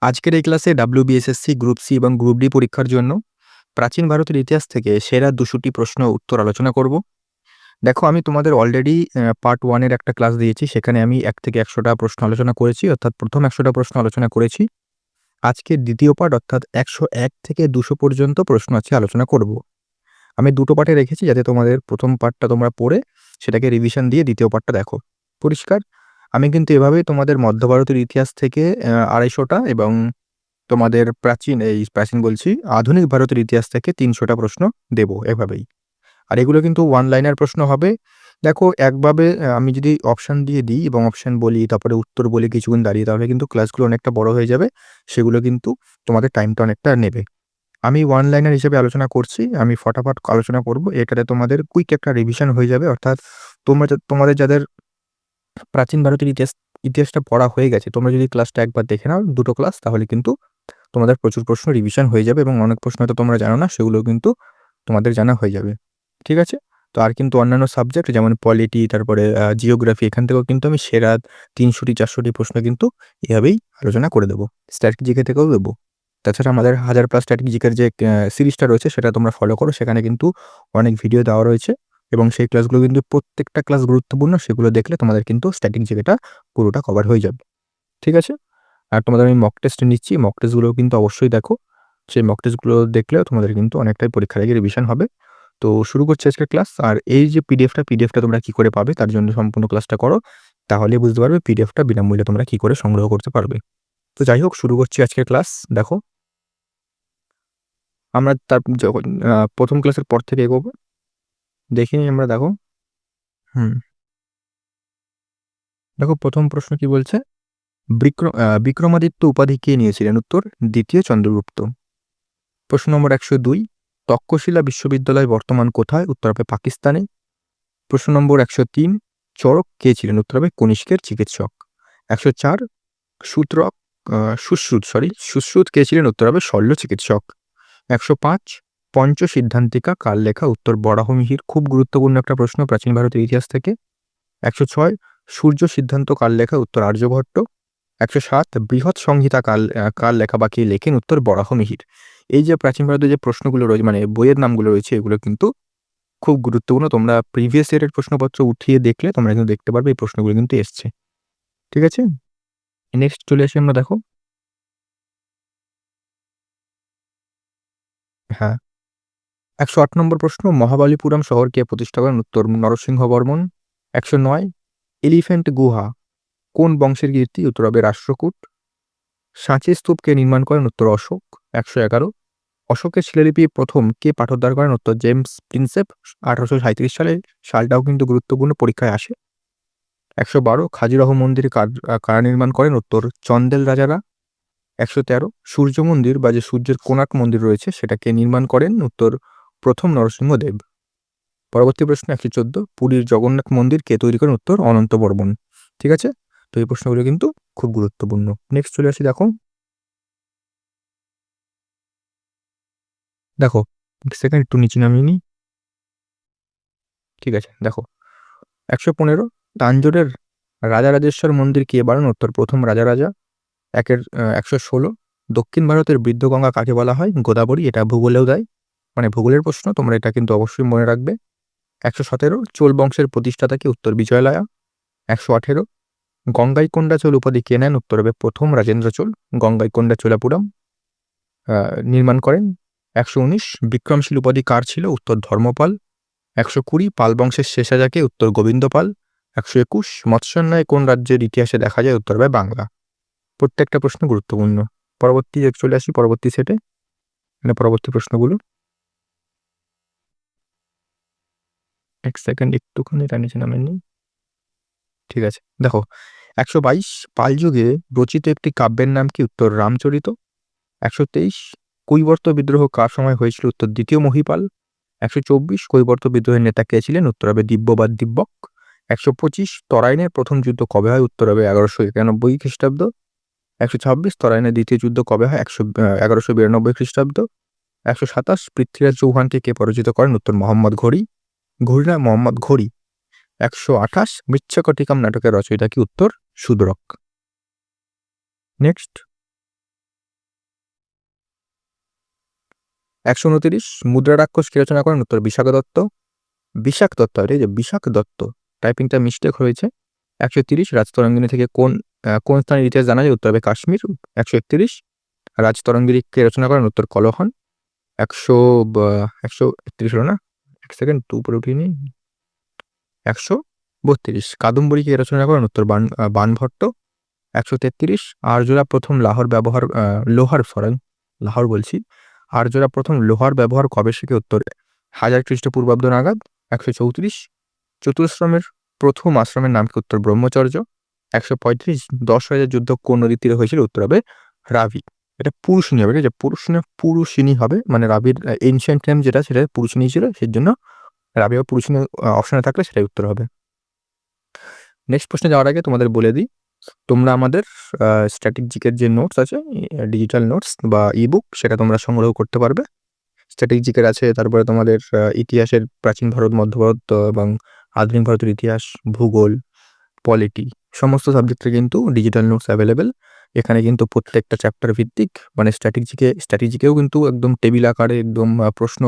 আজকের এই ক্লাসে WBSSC গ্রুপ সি এবং গ্রুপ ডি পরীক্ষার জন্য প্রাচীন ভারতের ইতিহাস থেকে সেরা ২০০টি প্রশ্ন উত্তর আলোচনা করব। দেখো, আমি তোমাদের অলরেডি পার্ট 1 এর একটা ক্লাস দিয়েছি। সেখানে আমি ১ থেকে ১০০টা প্রশ্ন আলোচনা করেছি, অর্থাৎ প্রথম ১০০টা প্রশ্ন আলোচনা করেছি। আজকে দ্বিতীয় পার্ট অর্থাৎ ১০১ থেকে ২০০ পর্যন্ত প্রশ্ন আজকে আলোচনা করব। আমি দুটো পার্টে রেখেছি যাতে তোমাদের প্রথম পার্টটা তোমরা পড়ে সেটাকে রিভিশন দিয়ে দ্বিতীয় পার্টটা দেখো। পরিষ্কার? আমি কিন্তু এভাবেই তোমাদের মধ্য ভারতের ইতিহাস থেকে ২৫০টা এবং তোমাদের প্রাচীন বলছি আধুনিক ভারতের ইতিহাস থেকে ৩০০টা প্রশ্ন দেব এভাবেই। আর এগুলো কিন্তু ওয়ান লাইনার প্রশ্ন হবে। দেখো, একভাবে আমি যদি অপশান দিয়ে দিই এবং অপশান বলি, তারপরে উত্তর বলি কিছুক্ষণ দাঁড়িয়ে, তাহলে কিন্তু ক্লাসগুলো অনেকটা বড় হয়ে যাবে। সেগুলো কিন্তু তোমাদের টাইমটা অনেকটা নেবে। আমি ওয়ান লাইনার হিসেবে আলোচনা করছি। আমি ফটাফট আলোচনা করব। এটাতে তোমাদের কুইক একটা রিভিশন হয়ে যাবে। অর্থাৎ তোমাদের যাদের প্রাচীন ভারতের ইতিহাসটা পড়া হয়ে গেছে, তোমরা যদি ক্লাসটা একবার দেখে নাও, দুটো ক্লাস, তাহলে কিন্তু তোমাদের প্রচুর প্রশ্ন রিভিশন হয়ে যাবে এবং অনেক প্রশ্ন হয়তো তোমরা জানো না, সেগুলোও কিন্তু তোমাদের জানা হয়ে যাবে। ঠিক আছে? তো আর কিন্তু অন্যান্য সাবজেক্ট যেমন পলিটি, তারপরে জিওগ্রাফি, এখান থেকেও কিন্তু আমি সেরা ৩০০টি ৪০০টি প্রশ্ন কিন্তু এভাবেই আলোচনা করে দেবো। স্ট্যাটিক জিকে থেকেও দেবো। তাছাড়া আমাদের 1000+ স্ট্যাটিক জিকের যে সিরিজটা রয়েছে সেটা তোমরা ফলো করো। সেখানে কিন্তু অনেক ভিডিও দেওয়া রয়েছে এবং সেই ক্লাসগুলো কিন্তু প্রত্যেকটা ক্লাস গুরুত্বপূর্ণ। সেগুলো দেখলে তোমাদের কিন্তু স্ট্যাটিক জিকেটা পুরোটা কভার হয়ে যাবে। ঠিক আছে? আর তোমাদের আমি মক টেস্ট নিচ্ছি। মক টেস্টগুলোও কিন্তু অবশ্যই দেখো। সেই মক টেস্টগুলো দেখলেও তোমাদের কিন্তু অনেকটাই পরীক্ষার আগে রিভিশন হবে। তো শুরু করছি আজকের ক্লাস। আর এই যে পিডিএফটা তোমরা কি করে পাবে, তার জন্য সম্পূর্ণ ক্লাসটা করো। তাহলেই বুঝতে পারবে পিডিএফটা বিনামূল্যে তোমরা কি করে সংগ্রহ করতে পারবে। তো যাই হোক, শুরু করছি আজকের ক্লাস। দেখো, আমরা যখন প্রথম ক্লাসের পর থেকে এগোবো। দেখে নিই আমরা। দেখো, দেখো প্রথম প্রশ্ন কি বলছে? বিক্রমাদিত্য উপাধি কে নিয়েছিলেন? উত্তর, দ্বিতীয় চন্দ্রগুপ্ত। প্রশ্ন নম্বর ১০২, তক্ষশিলা বিশ্ববিদ্যালয় বর্তমান কোথায়? উত্তর হবে পাকিস্তানে। প্রশ্ন নম্বর ১০৩, চরক কে ছিলেন? উত্তর হবে কনিষ্কের চিকিৎসক। ১০৪, সুশ্রুত কে ছিলেন? উত্তর হবে শল্য চিকিৎসক। ১০৫, পঞ্চসিদ্ধান্তিকা কার লেখা? উত্তর বরাহমিহির। খুব গুরুত্বপূর্ণ একটা প্রশ্ন প্রাচীন ভারতের ইতিহাস থেকে। ১০৬, সূর্য সিদ্ধান্ত কার লেখা? উত্তর আর্যভট্ট। ১০৭, বৃহৎ সংহিতা কার লেখা বা কে লেখেন? উত্তর বরাহমিহির। এই যে প্রাচীন ভারতের যে প্রশ্নগুলো রয়েছে, মানে বইয়ের নামগুলো রয়েছে, এগুলো কিন্তু খুব গুরুত্বপূর্ণ। তোমরা প্রিভিয়াস ইয়ারের প্রশ্নপত্র উঠিয়ে দেখলে তোমরা কিন্তু দেখতে পারবে এই প্রশ্নগুলো কিন্তু এসছে। ঠিক আছে? নেক্সট চলে আসি আমরা। দেখো, হ্যাঁ, ১০৮ নম্বর প্রশ্ন, মহাবালিপুরম শহর কে প্রতিষ্ঠা করেন? উত্তর নরসিংহ বর্মন। ১০৯, এলিফ্যান্ট গুহা কোন বংশের কীর্তি? উত্তর হবে রাষ্ট্রকূট। সাঁচি স্তূপ কে নির্মাণ করেন? উত্তর অশোক। ১১১, অশোকের শিলালিপি প্রথম কে পাঠোদ্ধার করেন? উত্তর জেমস প্রিন্সেপ। ১৮৩৭ সালে। সালটাও কিন্তু গুরুত্বপূর্ণ, পরীক্ষায় আসে। ১১২, খাজুরাহো মন্দির কারা নির্মাণ করেন? উত্তর চন্দেল রাজারা। ১১৩, সূর্য মন্দির বা যে সূর্যের কোণার্ক মন্দির রয়েছে সেটা কে নির্মাণ করেন? উত্তর প্রথম নরসিংহদেব। পরবর্তী প্রশ্ন ১১৪, পুরীর জগন্নাথ মন্দির কে তৈরি করেন? উত্তর অনন্ত বর্মন। ঠিক আছে? তো এই প্রশ্নগুলো কিন্তু খুব গুরুত্বপূর্ণ। নেক্সট চলে আসি। দেখো, দেখো সেকেন্ড একটু নিচে নামিয়ে নিই। ঠিক আছে, দেখো ১১৫, তাঞ্জোরের রাজারাজেশ্বর মন্দির কে বানান? উত্তর প্রথম রাজা। ১১৬, দক্ষিণ ভারতের বৃদ্ধগঙ্গা কাকে বলা হয়? গোদাবরী। এটা ভূগোলেও দেয়, মানে ভূগোলের প্রশ্ন, তোমরা এটা কিন্তু অবশ্যই মনে রাখবে। ১১৭, চোল বংশের প্রতিষ্ঠাতা কে? উত্তর বিজয়লায়া। ১১৮, গঙ্গাইকোন্ডা চোল উপাধি কে নেন? উত্তর হবে প্রথম রাজেন্দ্র চোল। গঙ্গাইকোন্ডা চোলাপুরম নির্মাণ করেন। ১১৯, বিক্রমশীল উপাধি কার ছিল? উত্তর ধর্মপাল। ১২০, পাল বংশের শেষ রাজা কে? উত্তর গোবিন্দপাল। ১২১, মৎস্যান্যায় কোন রাজ্যের ইতিহাসে দেখা যায়? উত্তর হবে বাংলা। প্রত্যেকটা প্রশ্ন গুরুত্বপূর্ণ। পরবর্তী চলে আসি পরবর্তী সেটে, মানে পরবর্তী প্রশ্নগুলো। এক সেকেন্ড, একটুখানি এটা নিচে নামেন নি। ঠিক আছে, দেখো ১২২, পাল যুগে রচিত একটি কাব্যের নাম কি? উত্তর রামচরিত। ১২৩, কৈবর্ত বিদ্রোহ কার সময় হয়েছিল? উত্তর দ্বিতীয় মহীপাল। ১২৪, কৈবর্ত বিদ্রোহের নেতা কে ছিলেন? উত্তর হবে দিব্য বা দিব্যক। ১২৫, তরাইনের প্রথম যুদ্ধ কবে হয়? উত্তর হবে ১১৯১ খ্রিস্টাব্দ। ১২৬, তরাইনের দ্বিতীয় যুদ্ধ কবে হয়? ১১৯২ খ্রিস্টাব্দ। ১২৭, পৃথ্বীরাজ চৌহানকে কে পরাজিত করেন? উত্তর মোহাম্মদ ঘোরি। মোহাম্মদ ঘোরি। ১২৮, মৃচ্ছকটিকম নাটকের রচয়িতা কি? উত্তর শূদ্রক। নেক্সট, 129 মুদ্রা রাক্ষস কে রচনা করেন? উত্তর বিশাখ দত্ত। বিশাখ দত্ত, এই যে বিশাখ দত্ত, টাইপিংটা মিস্টেক হয়েছে। 130 রাজতরঙ্গিনী থেকে কোন স্থানের ইতিহাস জানা যায়? উত্তর হবে কাশ্মীর। 131 রাজতরঙ্গিনী কে রচনা করেন? উত্তর কলহন। 131 হলো না, এক সেকেন্ড, টু উপরে উঠিয়ে নিই। 132 কাদম্বরী কে রচনা করেন? উত্তর বাণভট্ট। 133 আর্যরা প্রথম লাহোর বলছি, আর্যরা প্রথম লোহার ব্যবহার কবে শিখে? উত্তর 1000 খ্রিস্টপূর্বাব্দ নাগাদ। 134 চতুরাশ্রমের প্রথম আশ্রমের নাম কি? উত্তর ব্রহ্মচর্য। 135 10,000 যুদ্ধ কোন নদীর তীরে হয়েছিল? উত্তর হবে রাবি। এটা পুরুষিনী হবে, ঠিক আছে? পুরুষিনী হবে, মানে রাবির এনশিয়েন্ট নেম যেটা সেটা পুরুষিনী ছিল, সেই জন্য রাবি বা পুরুষিনী অপশনে থাকলে সেটাই উত্তর হবে। নেক্সট প্রশ্নে যাওয়ার আগে তোমাদের বলে দিই, তোমরা আমাদের স্ট্র্যাটেজিকের যে নোটস আছে, ডিজিটাল নোটস বা ইবুক, সেটা তোমরা সংগ্রহ করতে পারবে। স্ট্র্যাটেজিকের আছে, তারপরে তোমাদের ইতিহাসের প্রাচীন ভারত, মধ্য ভারত এবং আধুনিক ভারতের ইতিহাস, ভূগোল, পলিটি, সমস্ত সাবজেক্টের কিন্তু ডিজিটাল নোটস অ্যাভেলেবেল। এখানে কিন্তু প্রত্যেকটা চ্যাপ্টার ভিত্তিক, মানে স্ট্র্যাটেজিকেও কিন্তু একদম টেবিল আকারে একদম প্রশ্ন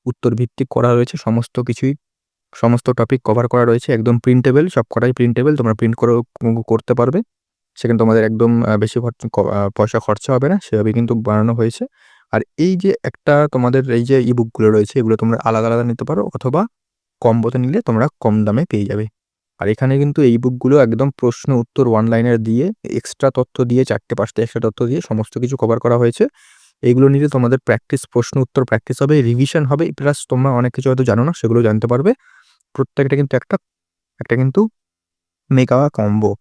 উত্তর ভিত্তিক করা রয়েছে। সমস্ত টপিক কভার করা রয়েছে, একদম প্রিন্টেবল, সবকটাই প্রিন্টেবল, তোমরা প্রিন্ট করে করতে পারবে। সেখানে তোমাদের একদম বেশি পয়সা খরচা হবে না, সেভাবে কিন্তু বানানো হয়েছে। আর এই যে একটা তোমাদের এই যে ইবুকগুলো রয়েছে, এগুলো তোমরা আলাদা আলাদা নিতে পারো, অথবা কম্বোতে নিলে তোমরা কম দামে পেয়ে যাবে। আর এখানে কিন্তু এই বুকগুলো একদম প্রশ্ন উত্তর ওয়ান লাইনার দিয়ে, এক্সট্রা তথ্য দিয়ে, 4-5টা এক্সট্রা তথ্য দিয়ে সমস্ত কিছু কভার করা হয়েছে। এইগুলো নিলে তোমাদের প্রশ্ন উত্তর প্র্যাকটিস হবে, রিভিশন হবে, প্লাস তোমরা অনেক কিছু হয়তো জানো না, সেগুলো জানতে পারবে। প্রত্যেকটা কিন্তু একটা কিন্তু মেগা কম্বো।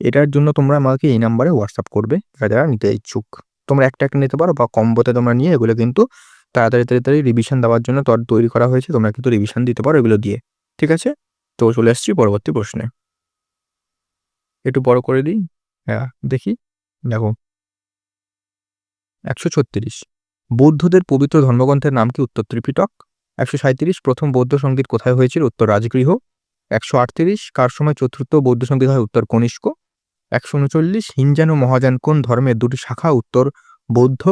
এটার জন্য তোমরা আমাকে এই নাম্বারে হোয়াটসঅ্যাপ করবে যারা নিতে ইচ্ছুক। তোমরা একটা নিতে পারো, বা কম্বোতে তোমরা নিয়ে এগুলো কিন্তু তাড়াতাড়ি রিভিশন দেওয়ার জন্য তৈরি করা হয়েছে। তোমরা কিন্তু রিভিশন দিতে পারো এগুলো দিয়ে, ঠিক আছে? তো চলে আসছি পরবর্তী প্রশ্নে। একটু বড় করে দিই, হ্যাঁ দেখি, দেখো 136 বৌদ্ধদের পবিত্র ধর্মগ্রন্থের নাম কি? উত্তর ত্রিপিটক। 137 প্রথম বৌদ্ধ সঙ্গীত কোথায় হয়েছিল? উত্তর রাজগৃহ। 138 কার সময় চতুর্থ বৌদ্ধ সঙ্গীত হয়? উত্তর কনিষ্ক। 139 হিনজান ও মহাযান কোন ধর্মের দুটি শাখা? উত্তর বৌদ্ধ।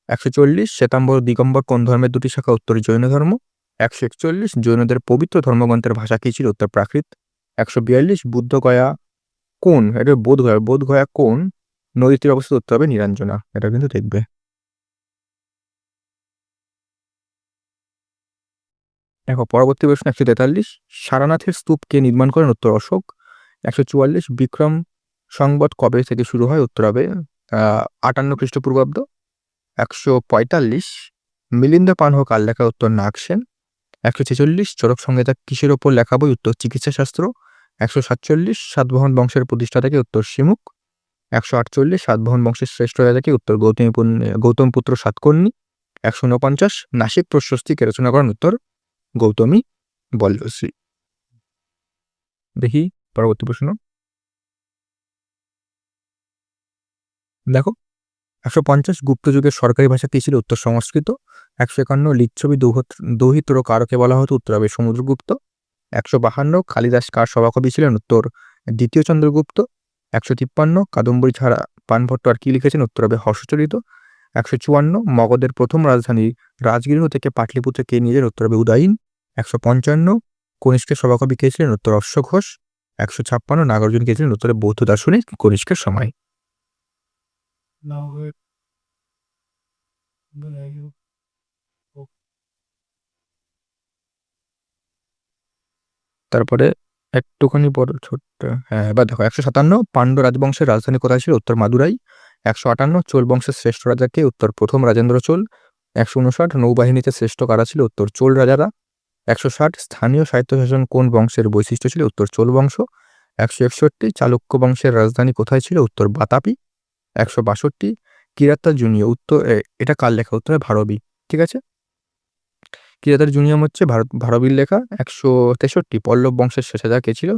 140 শ্বেতাম্বর দিগম্বর কোন ধর্মের দুটি শাখা? উত্তর জৈন ধর্ম। 141 জৈনদের পবিত্র ধর্মগ্রন্থের ভাষা কি ছিল? উত্তর প্রাকৃত। 142 বুদ্ধগয়া কোন, এটা বোধগয়া কোন নদীর তীরে অবস্থিত? উত্তর হবে নিরঞ্জনা। এটা কিন্তু দেখবে। দেখো পরবর্তী প্রশ্ন 143 সারনাথের স্তূপ কে নির্মাণ করেন? উত্তর অশোক। 144 বিক্রম সংবৎ কবে থেকে শুরু হয়? উত্তর হবে 58 খ্রিস্টপূর্বাব্দ। 145 মিলিন্দ পানহ কার লেখা? উত্তর নাগসেন। 146 চরক সংহিতা কিসের ওপর লেখা বই? উত্তর চিকিৎসা শাস্ত্র। 147 সাতবাহন বংশের প্রতিষ্ঠাতা কে? উত্তর শিমুক। 148 সাতবাহন বংশের শ্রেষ্ঠ রাজা কে? উত্তর গৌতম পুত্র সাতকর্ণী। 149 নাসিক প্রশস্তি কে রচনা করেন? উত্তর গৌতমী বল্লশ্রী। দেখি পরবর্তী প্রশ্ন, দেখো 150 গুপ্ত যুগের সরকারি ভাষা কি ছিল? উত্তর সংস্কৃত। 151 লিচ্ছবি দৌহিত্র কারকে বলা হতো? উত্তর হবে সমুদ্রগুপ্ত। 152 কালিদাস কার সভাকবি ছিলেন? উত্তর দ্বিতীয় চন্দ্রগুপ্ত। 153 কাদম্বরী ছাড়া বাণভট্ট আর কি লিখেছেন? উত্তর হবে হর্ষচরিত। 154 মগধের প্রথম রাজধানী রাজগৃহ থেকে পাটলিপুত্রে কে নিয়ে যান? উত্তর হবে উদয়ন। 155 কনিষ্কের সভাকবি কে ছিলেন? উত্তর অশ্বঘোষ। 156 নাগার্জুন কে ছিলেন? উত্তরে বৌদ্ধ দার্শনিক কনিষ্কের সময়। তারপরে একটুখানি বড় ছোট্ট, হ্যাঁ এবার দেখো 157 পাণ্ড্য রাজবংশের রাজধানী কোথায় ছিল? উত্তর মাদুরাই। 158 চোল বংশের শ্রেষ্ঠ রাজা কে? উত্তর প্রথম রাজেন্দ্র চোল। 159 নৌবাহিনীতে শ্রেষ্ঠ কারা ছিল? উত্তর চোল রাজারা। 160 স্থানীয় স্বায়ত্ত শাসন কোন বংশের বৈশিষ্ট্য ছিল? উত্তর চোল বংশ। 161 চালুক্য বংশের রাজধানী কোথায় ছিল? উত্তর বাতাপি। 162 কিরাতা জুনিয়র এটা কার লেখা? উত্তর ভারবী, ঠিক আছে? কিরাতার জুনিয়ম হচ্ছে ভারবীর লেখা। 163 পল্লব বংশের শেষ রাজা কে ছিল?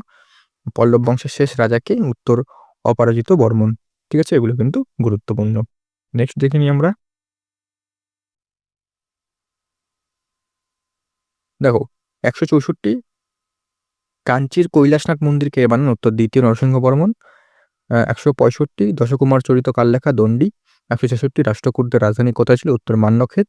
পল্লব বংশের শেষ রাজাকে? উত্তর অপরাজিত বর্মন, ঠিক আছে? এগুলো কিন্তু গুরুত্বপূর্ণ। নেক্সট দেখে নিই আমরা, দেখো 164 কাঞ্চির কৈলাসনাথ মন্দির কে বানান? উত্তর দ্বিতীয় নরসিংহ বর্মন। 165 দশকুমার চরিত কার লেখা? দণ্ডী। 166 রাষ্ট্রকূটদের রাজধানী কোথায় ছিল? উত্তর মান্যক্ষেত।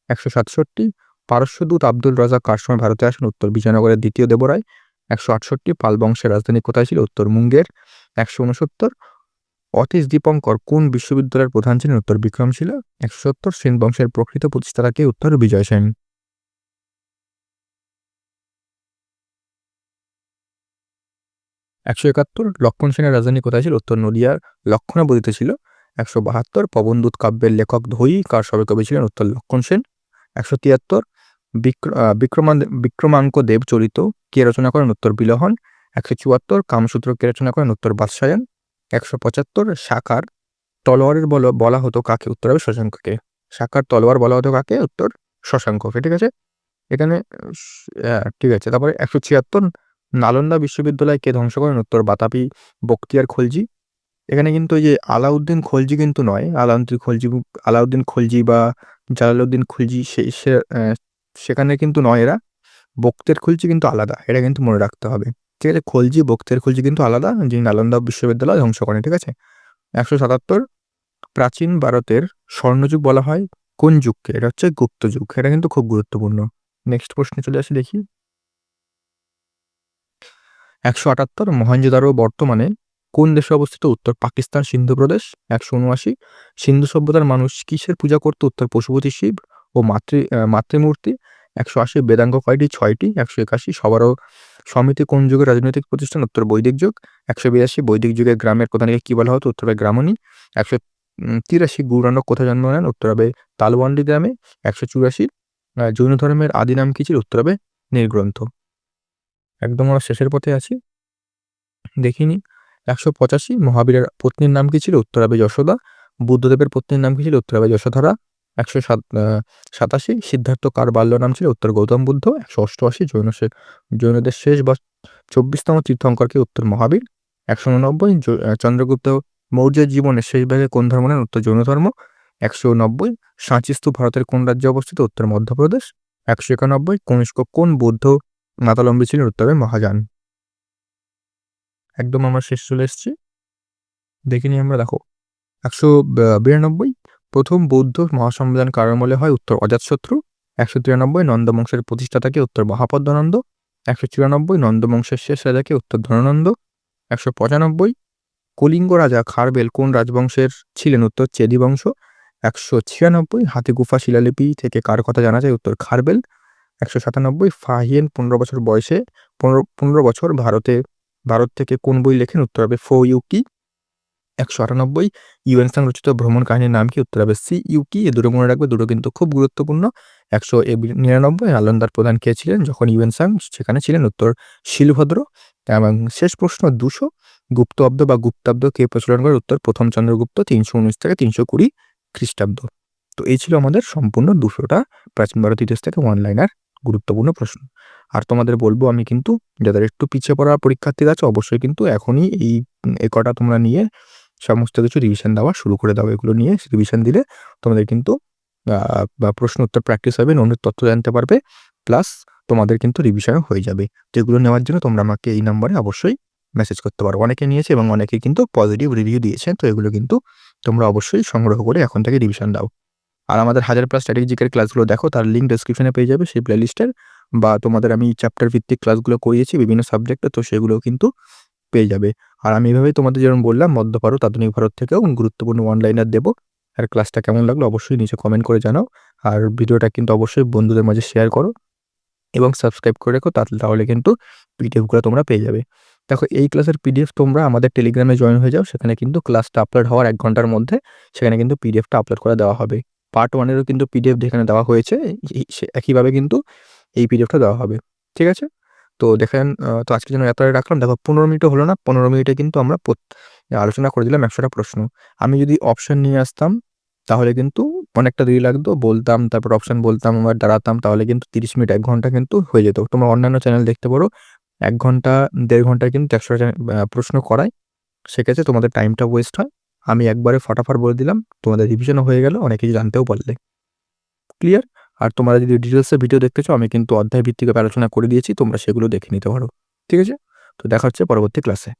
167 পারস্যদূত আব্দুল রাজাক কার সময় ভারতে আসেন? উত্তর বিজয়নগরের দ্বিতীয় দেবরায়। 168 পাল বংশের রাজধানী কোথায় ছিল? উত্তর মুঙ্গের। 169 অতীশ দীপঙ্কর কোন বিশ্ববিদ্যালয়ের প্রধান ছিলেন? উত্তর বিক্রমশিলা। 170 সেন বংশের প্রকৃত প্রতিষ্ঠাতা কে? উত্তর বিজয় সেন। 171 লক্ষণ সেনের রাজধানী কোথায় ছিল? উত্তর নদিয়ার লক্ষণাবতীতে ছিল। 172 পবনদূত কাব্যের লেখক ধৈ কার সভাকবি ছিলেন? উত্তর লক্ষণ সেন। 173 বিক্রমাঙ্ক দেব চরিত কে রচনা করেন? উত্তর বিলহন। 174 কামসূত্র কে রচনা করেন? উত্তর বাৎসায়ন। 175 শাকার তলোয়ারের বলা হতো কাকে? উত্তর হবে শশাঙ্ককে। শাকার তলোয়ার বলা হতো কাকে? উত্তর শশাঙ্ককে। ঠিক আছে, এখানে ঠিক আছে। তারপরে 176 নালন্দা বিশ্ববিদ্যালয় কে ধ্বংস করেন? উত্তর বাতাপি বখতিয়ার খলজি। এখানে কিন্তু ওই যে আলাউদ্দিন খলজি কিন্তু নয়, আলাউদ্দিন খলজি বা জালালউদ্দিন খলজি সেখানে কিন্তু নয় এরা। বখতিয়ার খলজি কিন্তু আলাদা, এটা কিন্তু মনে রাখতে হবে। ঠিক আছে, খলজি বখতিয়ার খলজি কিন্তু আলাদা, যিনি নালন্দা বিশ্ববিদ্যালয় ধ্বংস করেন। ঠিক আছে। 177 প্রাচীন ভারতের স্বর্ণযুগ বলা হয় কোন যুগকে? এটা হচ্ছে গুপ্ত যুগ। এটা কিন্তু খুব গুরুত্বপূর্ণ। নেক্সট প্রশ্নে চলে আসি, দেখি। 178 মহেঞ্জোদারো বর্তমানে কোন দেশে অবস্থিত? উত্তর পাকিস্তান সিন্ধু প্রদেশ। 179 সিন্ধু সভ্যতার মানুষ কিসের পূজা করত? উত্তর পশুপতি শিব ও মাতৃমূর্তি। 180 বেদাঙ্গ কয়টি? 6টি। 181 সবারও সমিতি কোন যুগের রাজনৈতিক প্রতিষ্ঠান? উত্তর বৈদিক যুগ। 182 বৈদিক যুগের গ্রামের প্রধানকে কি বলা হতো? উত্তর হবে গ্রামণী। 183 গুরু নানক কোথায় জন্ম নেন? উত্তর হবে তালওয়ান্ডি গ্রামে। 184 জৈন ধর্মের আদি নাম কি ছিল? উত্তর হবে নির্গ্রন্থ। একদম আমরা শেষের পথে আছি, দেখিনি। 185 মহাবীরের পত্নীর নাম কি ছিল? উত্তর হবে যশোদা। বুদ্ধদেবের পত্নীর নাম কি ছিল? উত্তর হবে যশোধরা। 187 সিদ্ধার্থ কার বাল্য নাম ছিল? উত্তর গৌতম বুদ্ধ। 188 জৈনদের শেষ বা 24তম তীর্থঙ্করকে? উত্তর মহাবীর। 189 চন্দ্রগুপ্ত মৌর্যের জীবনের শেষ ভাগে কোন ধর্ম নেন? উত্তর জৈন ধর্ম। 190 সাঁচি স্তূপ ভারতের কোন রাজ্যে অবস্থিত? উত্তর মধ্যপ্রদেশ। 191 কনিষ্ক কোন বৌদ্ধ মাতালম্বী ছিলেন? উত্তর হবে মহাযান। একদম আমরা শেষ চলে এসেছি, দেখিনি আমরা। দেখো 192 প্রথম বৌদ্ধ মহাসম্মেলন কার আমলে হয়? উত্তর অজাতশত্রু। 193 নন্দবংশের প্রতিষ্ঠাতাকে? উত্তর মহাপদ্মনন্দ। 194 নন্দবংশের শেষ রাজাকে? উত্তর ধননন্দ। 195 কলিঙ্গ রাজা খারবেল কোন রাজবংশের ছিলেন? উত্তর চেদি বংশ। 196 হাতিগুফা শিলালিপি থেকে কার কথা জানা যায়? উত্তর খারবেল। 197 ফাহিয়েন 15 বছর বয়সে 15 বছর ভারত থেকে কোন বই লেখেন? উত্তর হবে ফো ইউকি। 198 ইউয়েনসাং রচিত ভ্রমণ কাহিনীর নাম কি? উত্তর হবে সি ইউকি। এ দুটো মনে রাখবে, দুটো কিন্তু খুব গুরুত্বপূর্ণ। 199 নালন্দার প্রধান কে ছিলেন যখন ইউয়েনসাং সেখানে ছিলেন? উত্তর শিলভদ্র। এবং শেষ প্রশ্ন 200 গুপ্তাব্দ বা গুপ্তাব্দ কে প্রচলন করে? উত্তর প্রথম চন্দ্রগুপ্ত 319 থেকে 320 খ্রিস্টাব্দ। তো এই ছিল আমাদের সম্পূর্ণ 200টা প্রাচীন ভারত ইতিহাস থেকে ওয়ান লাইনার গুরুত্বপূর্ণ প্রশ্ন। আর তোমাদের বলবো আমি কিন্তু, যাদের একটু পিছিয়ে পড়া পরীক্ষার্থীরা আছে অবশ্যই কিন্তু এখনই এই কটা তোমরা নিয়ে সমস্ত কিছু রিভিশন দেওয়া শুরু করে দাও। এগুলো নিয়ে রিভিশন দিলে তোমাদের কিন্তু প্রশ্ন উত্তর প্র্যাকটিস হবে, অনেক তথ্য জানতে পারবে, প্লাস তোমাদের কিন্তু রিভিশনও হয়ে যাবে। তো এগুলো নেওয়ার জন্য তোমরা আমাকে এই নাম্বারে অবশ্যই মেসেজ করতে পারো। অনেকে নিয়েছে এবং অনেকে কিন্তু পজিটিভ রিভিউ দিয়েছে। তো এগুলো কিন্তু তোমরা অবশ্যই সংগ্রহ করে এখন থেকে রিভিশন দাও। আর আমাদের 1000+ স্ট্র্যাটেজিকের ক্লাসগুলো দেখো, তার লিঙ্ক ডেসক্রিপশনে পেয়ে যাবে সেই প্লেলিস্টের। বা তোমাদের আমি চ্যাপ্টার ভিত্তিক ক্লাসগুলো করিয়েছি বিভিন্ন সাবজেক্টে, তো সেগুলোও কিন্তু পেয়ে যাবে। আর আমি এভাবেই তোমাদের যেমন বললাম মধ্য ভারত আধুনিক ভারত থেকেও গুরুত্বপূর্ণ ওয়ান লাইনার দেবো। আর ক্লাসটা কেমন লাগলো অবশ্যই নিচে কমেন্ট করে জানাও। আর ভিডিওটা কিন্তু অবশ্যই বন্ধুদের মাঝে শেয়ার করো এবং সাবস্ক্রাইব করে রেখো, তাহলে কিন্তু পিডিএফগুলো তোমরা পেয়ে যাবে। দেখো এই ক্লাসের পিডিএফ তোমরা আমাদের টেলিগ্রামে জয়েন হয়ে যাও, সেখানে কিন্তু ক্লাসটা আপলোড হওয়ার 1 ঘন্টার মধ্যে সেখানে কিন্তু পিডিএফটা আপলোড করে দেওয়া হবে। পার্ট 1-এরও কিন্তু পিডিএফ যেখানে দেওয়া হয়েছে একইভাবে কিন্তু এই পিডিএফটা দেওয়া হবে। ঠিক আছে, তো দেখেন, তো আজকের জন্য এতটাই রাখলাম। দেখো 15 মিনিটও হলো না, 15 মিনিটে কিন্তু আমরা আলোচনা করে দিলাম 100টা প্রশ্ন। আমি যদি অপশন নিয়ে আসতাম তাহলে কিন্তু অনেকটা দেরি লাগতো, বলতাম তারপর অপশন বলতাম আবার দাঁড়াতাম, তাহলে কিন্তু 30 মিনিট 1 ঘন্টা কিন্তু হয়ে যেত। তোমরা অন্যান্য চ্যানেল দেখতে পারো 1 ঘন্টা 1.5 ঘন্টায় কিন্তু 100টা প্রশ্ন করায়, সেক্ষেত্রে তোমাদের টাইমটা ওয়েস্ট হয়। আমি একবারে ফটাফট বলে দিলাম, তোমাদের রিভিশনও হয়ে গেল, অনেক কিছু জানতেও পারলে। ক্লিয়ার? আর তোমরা যদি ডিটেলসে ভিডিও দেখতে চাও আমি কিন্তু অধ্যায় ভিত্তিক আলোচনা করে দিয়েছি, তোমরা সেগুলো দেখে নিতে পারো। ঠিক আছে, তো দেখা হচ্ছে পরবর্তী ক্লাসে।